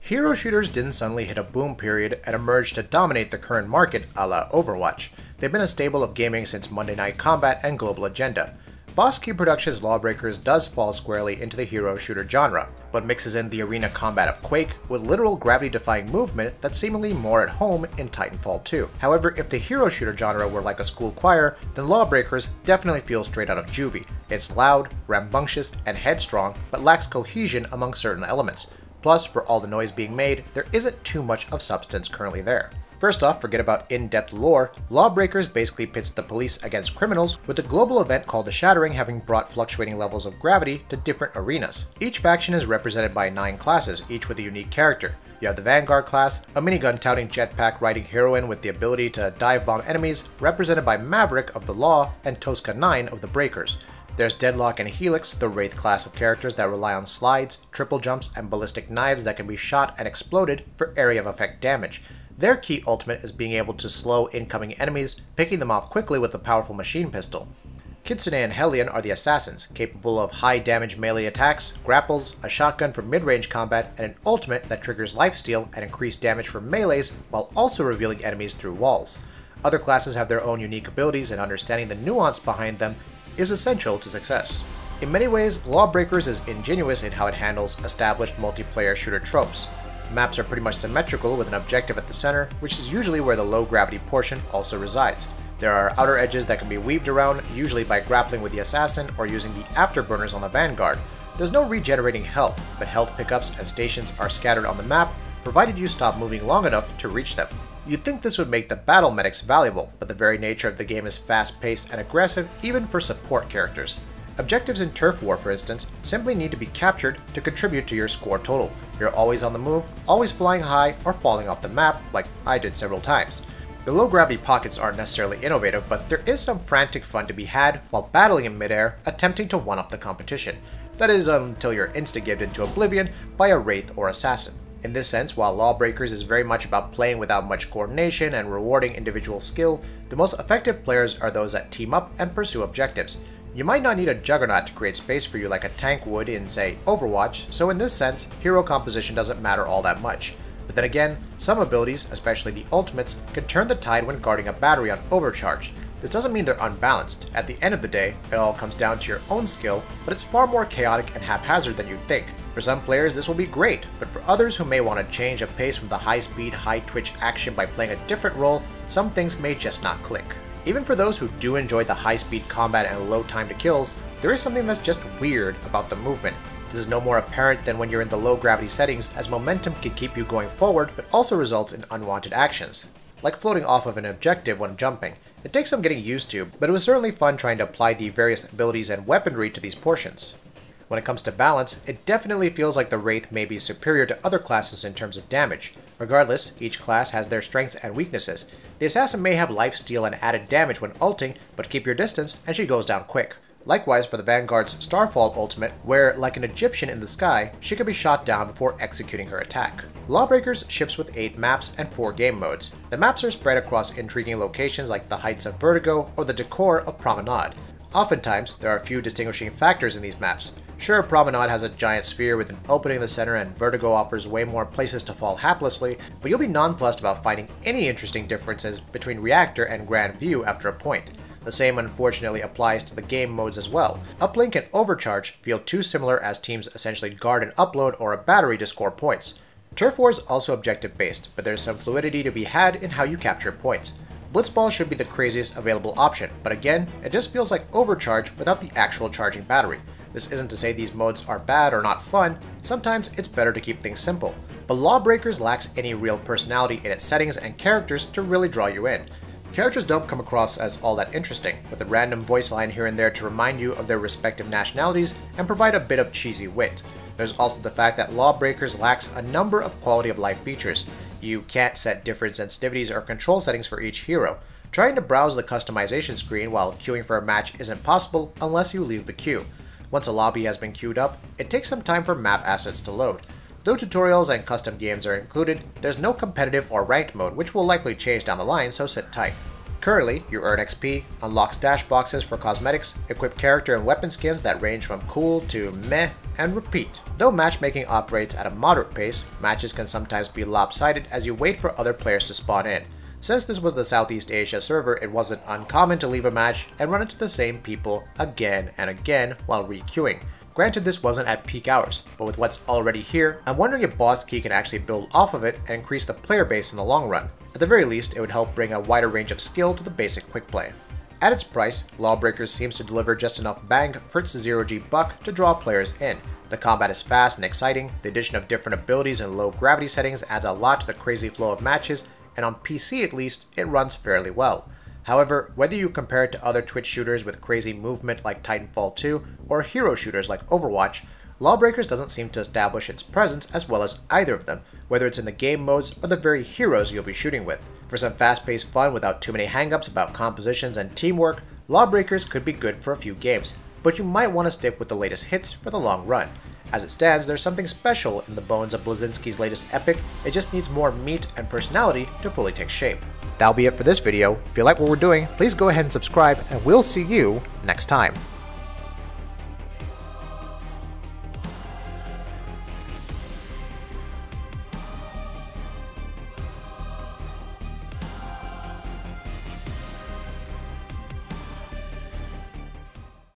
Hero shooters didn't suddenly hit a boom period and emerge to dominate the current market a la Overwatch. They've been a staple of gaming since Monday Night Combat and Global Agenda. Boss Key Productions' LawBreakers does fall squarely into the hero shooter genre, but mixes in the arena combat of Quake with literal gravity-defying movement that's seemingly more at home in Titanfall 2. However, if the hero shooter genre were like a school choir, then LawBreakers definitely feels straight out of juvie. It's loud, rambunctious, and headstrong, but lacks cohesion among certain elements. Plus, for all the noise being made, there isn't too much of substance currently there. First off, forget about in-depth lore, LawBreakers basically pits the police against criminals, with a global event called the Shattering having brought fluctuating levels of gravity to different arenas. Each faction is represented by 9 classes, each with a unique character. You have the Vanguard class, a minigun-touting jetpack-riding heroine with the ability to dive-bomb enemies, represented by Maverick of the Law and Tosca 9 of the Breakers. There's Deadlock and Helix, the Wraith class of characters that rely on slides, triple jumps, and ballistic knives that can be shot and exploded for area of effect damage. Their key ultimate is being able to slow incoming enemies, picking them off quickly with a powerful machine pistol. Kitsune and Hellion are the assassins, capable of high damage melee attacks, grapples, a shotgun for mid-range combat, and an ultimate that triggers lifesteal and increased damage from melees while also revealing enemies through walls. Other classes have their own unique abilities, and understanding the nuance behind them is essential to success. In many ways, LawBreakers is ingenious in how it handles established multiplayer shooter tropes. Maps are pretty much symmetrical with an objective at the center, which is usually where the low gravity portion also resides. There are outer edges that can be weaved around, usually by grappling with the assassin or using the afterburners on the Vanguard. There's no regenerating health, but health pickups and stations are scattered on the map, provided you stop moving long enough to reach them. You'd think this would make the battle medics valuable, but the very nature of the game is fast-paced and aggressive even for support characters. Objectives in Turf War, for instance, simply need to be captured to contribute to your score total. You're always on the move, always flying high, or falling off the map, like I did several times. The low-gravity pockets aren't necessarily innovative, but there is some frantic fun to be had while battling in midair, attempting to one-up the competition. That is, until you're insta-gibed into oblivion by a Wraith or Assassin. In this sense, while LawBreakers is very much about playing without much coordination and rewarding individual skill, the most effective players are those that team up and pursue objectives. You might not need a juggernaut to create space for you like a tank would in, say, Overwatch, so in this sense, hero composition doesn't matter all that much. But then again, some abilities, especially the ultimates, can turn the tide when guarding a battery on overcharge. This doesn't mean they're unbalanced. At the end of the day, it all comes down to your own skill, but it's far more chaotic and haphazard than you'd think. For some players this will be great, but for others who may want to change of pace from the high-speed, high-twitch action by playing a different role, some things may just not click. Even for those who do enjoy the high-speed combat and low time to kills, there is something that's just weird about the movement. This is no more apparent than when you're in the low-gravity settings, as momentum can keep you going forward but also results in unwanted actions, like floating off of an objective when jumping. It takes some getting used to, but it was certainly fun trying to apply the various abilities and weaponry to these portions. When it comes to balance, it definitely feels like the Wraith may be superior to other classes in terms of damage. Regardless, each class has their strengths and weaknesses. The Assassin may have lifesteal and added damage when ulting, but keep your distance and she goes down quick. Likewise for the Vanguard's Starfall ultimate, where, like an Egyptian in the sky, she can be shot down before executing her attack. LawBreakers ships with 8 maps and 4 game modes. The maps are spread across intriguing locations like the Heights of Vertigo or the decor of Promenade. Oftentimes, there are a few distinguishing factors in these maps. Sure, Promenade has a giant sphere with an opening in the center and Vertigo offers way more places to fall haplessly, but you'll be nonplussed about finding any interesting differences between Reactor and Grand View after a point. The same unfortunately applies to the game modes as well. Uplink and Overcharge feel too similar as teams essentially guard an upload or a battery to score points. Turf War is also objective-based, but there's some fluidity to be had in how you capture points. Blitzball should be the craziest available option, but again, it just feels like Overcharge without the actual charging battery. This isn't to say these modes are bad or not fun, sometimes it's better to keep things simple, but LawBreakers lacks any real personality in its settings and characters to really draw you in. Characters don't come across as all that interesting, with a random voice line here and there to remind you of their respective nationalities and provide a bit of cheesy wit. There's also the fact that LawBreakers lacks a number of quality of life features. You can't set different sensitivities or control settings for each hero. Trying to browse the customization screen while queuing for a match isn't possible unless you leave the queue. Once a lobby has been queued up, it takes some time for map assets to load. Though tutorials and custom games are included, there's no competitive or ranked mode, which will likely change down the line, so sit tight. Currently, you earn XP, unlock stash boxes for cosmetics, equip character and weapon skins that range from cool to meh, and repeat. Though matchmaking operates at a moderate pace, matches can sometimes be lopsided as you wait for other players to spawn in. Since this was the Southeast Asia server, it wasn't uncommon to leave a match and run into the same people again and again while re-queuing. Granted, this wasn't at peak hours, but with what's already here, I'm wondering if Boss Key can actually build off of it and increase the player base in the long run. At the very least, it would help bring a wider range of skill to the basic quick play. At its price, LawBreakers seems to deliver just enough bang for its 0G buck to draw players in. The combat is fast and exciting, the addition of different abilities and low gravity settings adds a lot to the crazy flow of matches, and on PC at least, it runs fairly well. However, whether you compare it to other Twitch shooters with crazy movement like Titanfall 2, or hero shooters like Overwatch, LawBreakers doesn't seem to establish its presence as well as either of them, whether it's in the game modes or the very heroes you'll be shooting with. For some fast-paced fun without too many hang-ups about compositions and teamwork, LawBreakers could be good for a few games, but you might want to stick with the latest hits for the long run. As it stands, there's something special in the bones of Blazinski's latest epic, it just needs more meat and personality to fully take shape. That'll be it for this video. If you like what we're doing, please go ahead and subscribe, and we'll see you next time.